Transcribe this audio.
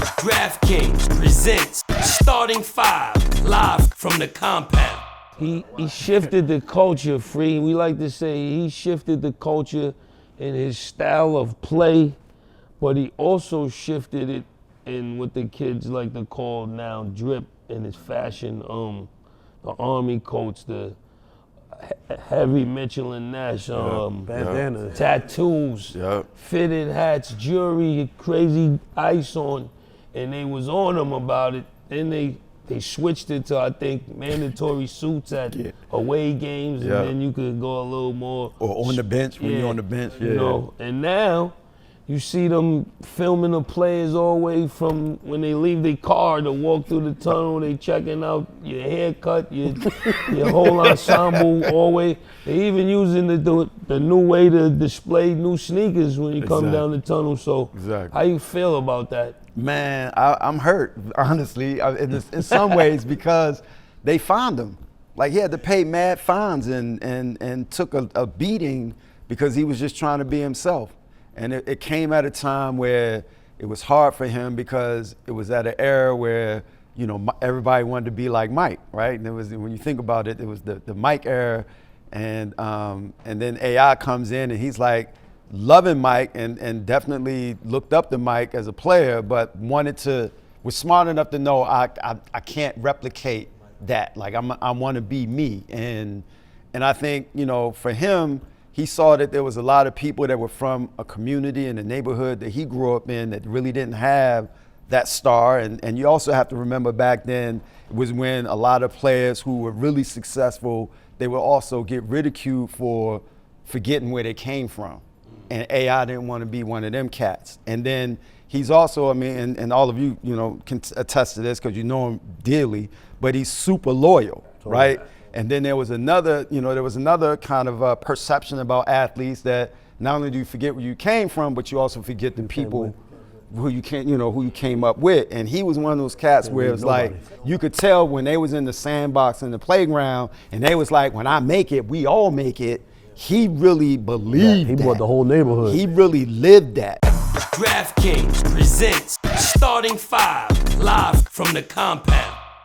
DraftKings presents Starting Five, live from the compound. He shifted the culture, Free. We like to say he shifted the culture in his style of play, but he also shifted it in what the kids like to call now drip in his fashion. The Army coats, the heavy Mitchell and Nash, bandanas, tattoos, fitted hats, jewelry, crazy ice on, and they was on him about it. Then they switched it to, I think, mandatory suits at away games, and then you could go a little more. Or on the bench, when you're on the bench. You know, and now you see them filming the players all the way from when they leave their car to walk through the tunnel. They checking out your haircut, your whole ensemble, all the way. They even using the new way to display new sneakers when you come down the tunnel. So how you feel about that? Man, I'm hurt, honestly, in some ways, because they fined him. Like, he had to pay mad fines and took a beating because he was just trying to be himself. And it came at a time where it was hard for him because it was at an era where, you know, everybody wanted to be like Mike, right? And it was, when you think about it, it was the Mike era, and then AI comes in and he's like loving Mike and definitely looked up to Mike as a player, but was smart enough to know I can't replicate that. Like, I want to be me, and I think, you know, for him, he saw that there was a lot of people that were from a community in the neighborhood that he grew up in that really didn't have that star. And you also have to remember back then was when a lot of players who were really successful, they would also get ridiculed for forgetting where they came from. And AI didn't want to be one of them cats. And then he's also, I mean, and all of you, you know, can attest to this because you know him dearly, but he's super loyal, right? And then there was another kind of perception about athletes that not only do you forget where you came from, but you also forget the people who you came up with. And he was one of those cats where it was like, you could tell when they was in the sandbox in the playground, and they was like, when I make it, we all make it. He really believed that. He brought the whole neighborhood. He really lived that. DraftKings presents Starting Five, live from the compound.